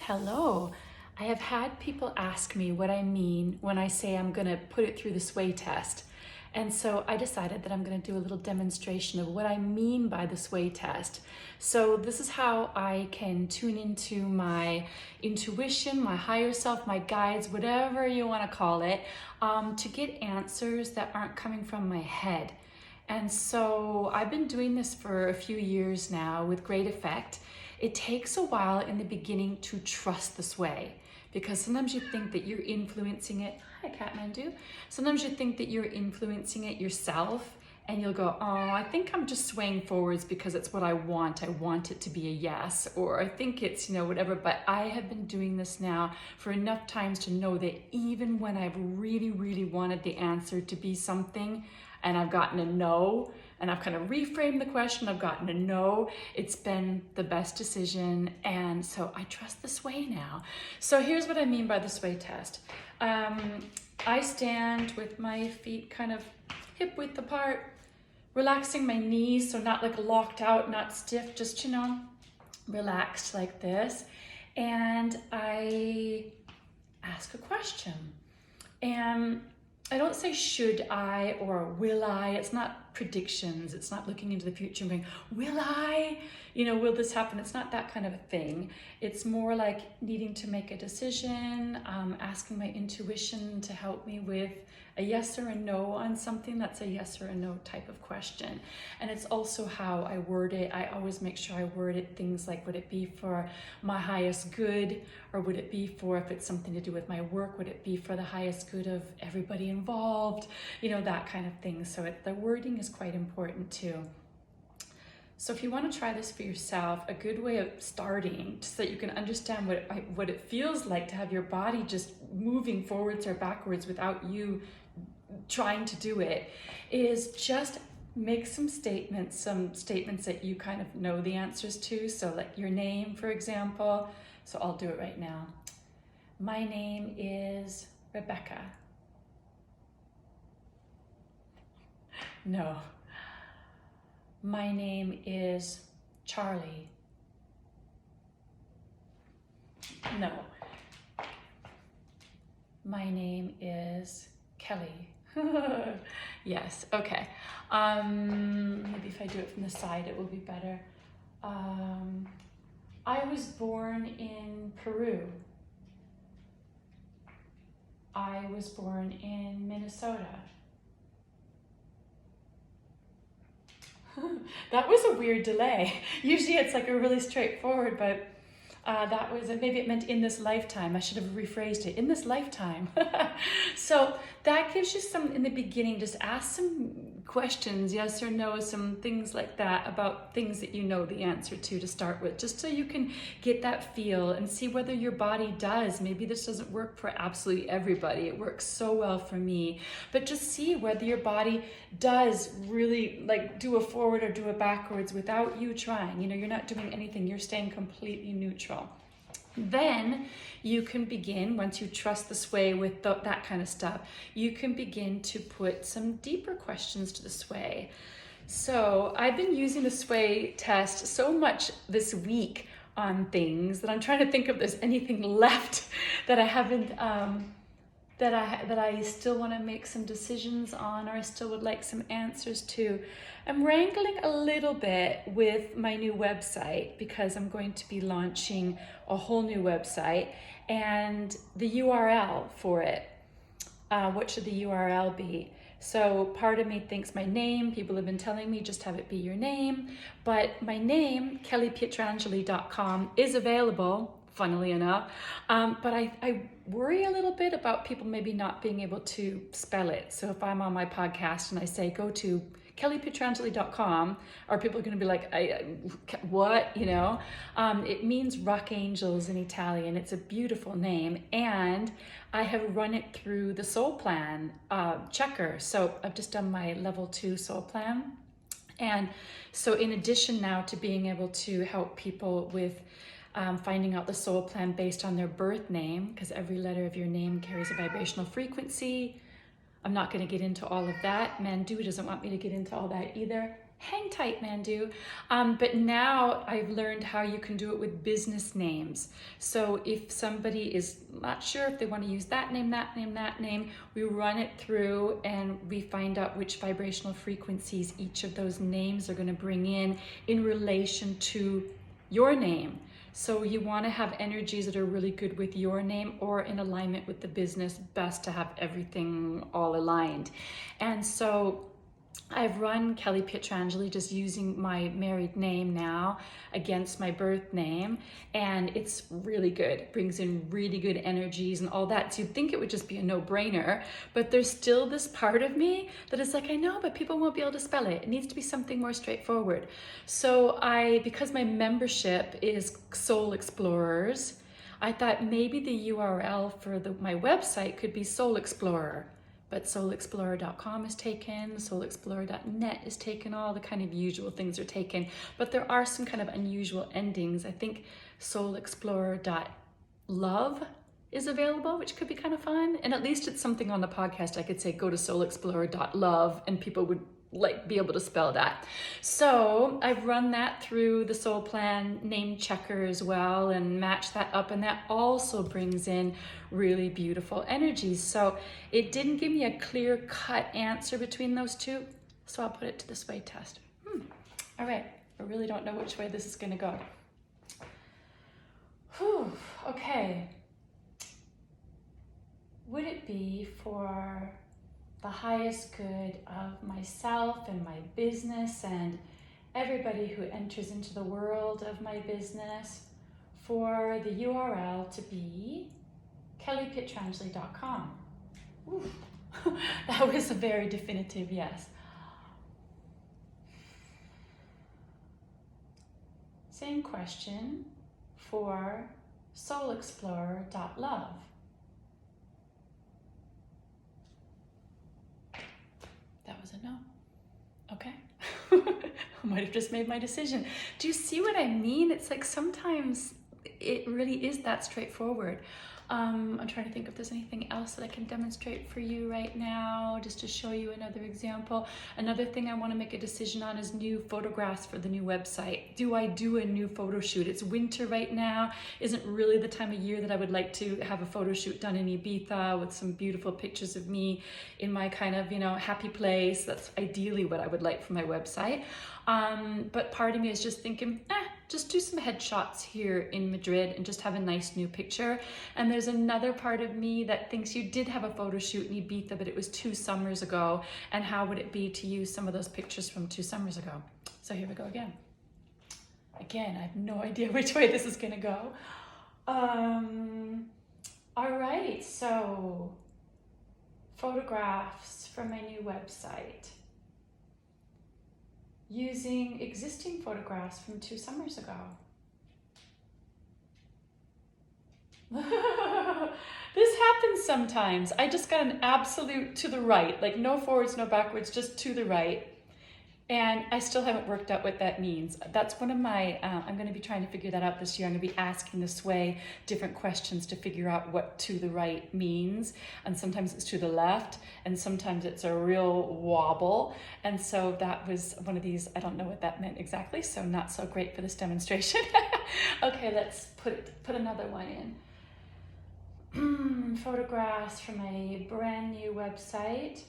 Hello. I have had people ask me what I mean when I say I'm going to put it through the sway test. And so I decided that I'm going to do a little demonstration of what I mean by the sway test. So this is how I can tune into my intuition, my higher self, my guides, whatever you want to call it, to get answers that aren't coming from my head. And so I've been doing this for a few years now with great effect. It takes a while in the beginning to trust the sway, because sometimes you think that you're influencing it. Hi, Kathmandu. Sometimes you think that you're influencing it yourself, and you'll go, oh, I think I'm just swaying forwards because it's what I want. I want it to be a yes, or I think it's, whatever. But I have been doing this now for enough times to know that even when I've really, really wanted the answer to be something, and I've gotten a no, and I've kind of reframed the question, I've gotten a no, it's been the best decision, and so I trust the sway now. So here's what I mean by the sway test. I stand with my feet kind of hip width apart, relaxing my knees, so not like locked out, not stiff, just, relaxed like this, and I ask a question. And I don't say should I or will I. It's not predictions. It's not looking into the future and going, will I? Will this happen? It's not that kind of a thing. It's more like needing to make a decision, asking my intuition to help me with a yes or a no on something that's a yes or a no type of question. And it's also how I word it. I always make sure I word it things like, would it be for my highest good? Or would it be for, if it's something to do with my work, would it be for the highest good of everybody involved? That kind of thing. So the wording is quite important too. So if you want to try this for yourself, a good way of starting, so that you can understand what it feels like to have your body just moving forwards or backwards without you trying to do it, is just make some statements that you kind of know the answers to. So like your name, for example. So I'll do it right now. My name is Rebecca. No. My name is Charlie. No. My name is Kelly. Yes, okay. Maybe if I do it from the side, it will be better. I was born in Peru. I was born in Minnesota. That was a weird delay. Usually it's like a really straightforward, but that was, maybe it meant in this lifetime. I should have rephrased it, in this lifetime. So that gives you some, in the beginning, just ask some questions, yes or no, some things like that about things that you know the answer to start with, just so you can get that feel and see whether your body does. Maybe this doesn't work for absolutely everybody. It works so well for me, but just see whether your body does really like do a forward or do a backwards without you trying. You're not doing anything. You're staying completely neutral. Then you can begin, once you trust the sway with that kind of stuff, you can begin to put some deeper questions to the sway. So I've been using the sway test so much this week on things that I'm trying to think if there's anything left that I haven't, that I still want to make some decisions on, or I still would like some answers to. I'm wrangling a little bit with my new website because I'm going to be launching a whole new website, and the URL for it. What should the URL be? So part of me thinks my name, people have been telling me just have it be your name, but my name, Pietrangeli.com, is available, funnily enough, but I worry a little bit about people maybe not being able to spell it. So if I'm on my podcast and I say go to kellypietrangeli.com, are people going to be like, what? It means rock angels in Italian. It's a beautiful name, and I have run it through the soul plan checker. So I've just done my level 2 soul plan, and so in addition now to being able to help people with finding out the soul plan based on their birth name, because every letter of your name carries a vibrational frequency. I'm not going to get into all of that. Mandu doesn't want me to get into all that either. Hang tight, Mandu. But now I've learned how you can do it with business names. So if somebody is not sure if they want to use that name, that name, that name, we run it through and we find out which vibrational frequencies each of those names are going to bring in relation to your name. So you want to have energies that are really good with your name or in alignment with the business. Best to have everything all aligned. And so I've run Kelly Pietrangeli just using my married name now against my birth name, and it's really good. It brings in really good energies and all that. So you'd think it would just be a no-brainer, but there's still this part of me that is like, I know, but people won't be able to spell it. It needs to be something more straightforward. So because my membership is Soul Explorers, I thought maybe the URL for my website could be Soul Explorer. But soulexplorer.com is taken, soulexplorer.net is taken, all the kind of usual things are taken. But there are some kind of unusual endings. I think soulexplorer.love is available, which could be kind of fun. And at least it's something on the podcast I could say, go to soulexplorer.love, and people would be able to spell that. So I've run that through the Soul Plan name checker as well and match that up, and that also brings in really beautiful energies. So it didn't give me a clear-cut answer between those two, so I'll put it to the sway test. All right, I really don't know which way this is going to go. Whew, okay. Would it be for the highest good of myself and my business and everybody who enters into the world of my business for the URL to be kellypietrangeli.com? That was a very definitive yes. Same question for soulexplorer.love. That was a no. Okay. I might have just made my decision. Do you see what I mean? It's like sometimes it really is that straightforward. I'm trying to think if there's anything else that I can demonstrate for you right now, just to show you another example. Another thing I want to make a decision on is new photographs for the new website. Do I do a new photo shoot? It's winter right now. Isn't really the time of year that I would like to have a photo shoot done in Ibiza with some beautiful pictures of me in my kind of, happy place. That's ideally what I would like for my website. But part of me is just thinking, just do some headshots here in Madrid and just have a nice new picture. And there's another part of me that thinks you did have a photo shoot in Ibiza, but it was 2 summers ago. And how would it be to use some of those pictures from 2 summers ago? So here we go again. Again, I have no idea which way this is gonna go. All right, so photographs from my new website, using existing photographs from 2 summers ago. This happens sometimes. I just got an absolute to the right, like no forwards, no backwards, just to the right. And I still haven't worked out what that means. That's one of my, I'm going to be trying to figure that out this year. I'm going to be asking the sway different questions to figure out what to the right means. And sometimes it's to the left, and sometimes it's a real wobble. And so that was one of these, I don't know what that meant exactly, so not so great for this demonstration. Okay, let's put another one in. Photographs from a brand new website.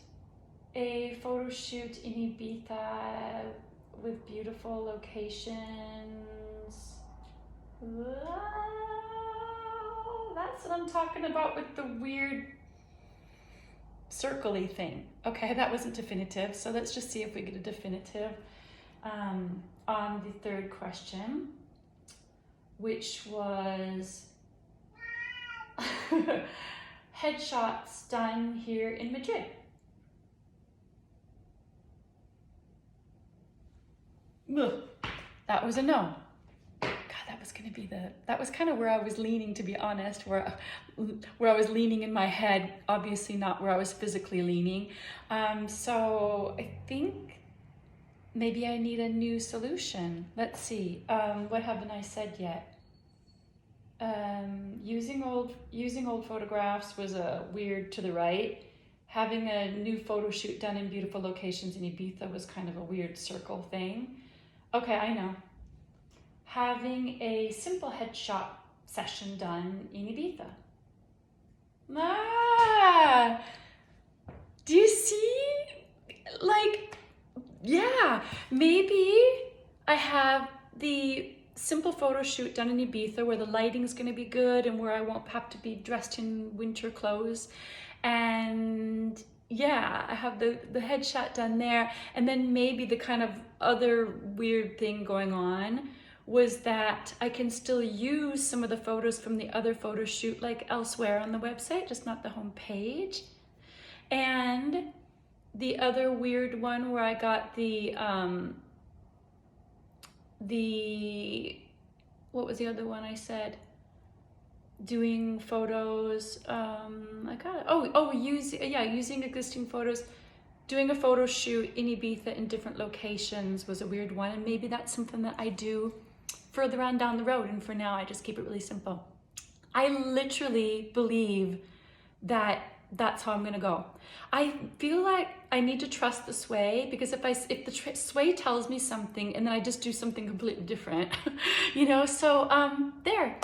A photo shoot in Ibiza with beautiful locations. That's what I'm talking about with the weird circle-y thing. Okay, that wasn't definitive, so let's just see if we get a definitive on the third question, which was headshots done here in Madrid. That was a no. God, that was going to be that was kind of where I was leaning, to be honest, where I was leaning in my head, obviously not where I was physically leaning. So I think maybe I need a new solution. Let's see. What haven't I said yet? Using old photographs was a weird to the right. Having a new photo shoot done in beautiful locations in Ibiza was kind of a weird circle thing. Okay, I know. Having a simple headshot session done in Ibiza. Ah, do you see? Like, yeah, maybe I have the simple photo shoot done in Ibiza where the lighting's going to be good and where I won't have to be dressed in winter clothes. And yeah, I have the headshot done there. And then maybe the kind of other weird thing going on was that I can still use some of the photos from the other photo shoot like elsewhere on the website, just not the home page. And the other weird one where I got what was the other one I said? Doing photos, I got it. Using existing photos. Doing a photo shoot in Ibiza in different locations was a weird one, and maybe that's something that I do further on down the road, and for now I just keep it really simple. I literally believe that that's how I'm gonna go. I feel like I need to trust the sway, because if the sway tells me something and then I just do something completely different, you know, so there.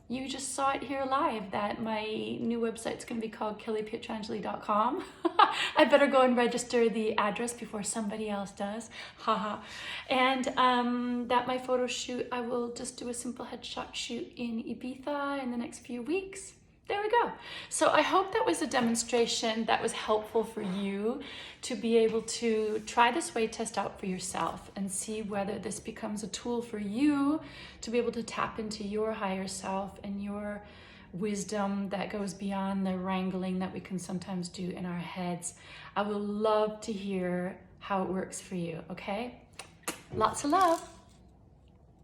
You just saw it here live that my new website's going to be called kellypietrangeli.com. I better go and register the address before somebody else does. Haha. And that my photo shoot, I will just do a simple headshot shoot in Ibiza in the next few weeks. There we go. So I hope that was a demonstration that was helpful for you to be able to try the sway test out for yourself and see whether this becomes a tool for you to be able to tap into your higher self and your wisdom that goes beyond the wrangling that we can sometimes do in our heads. I would love to hear how it works for you, okay? Lots of love.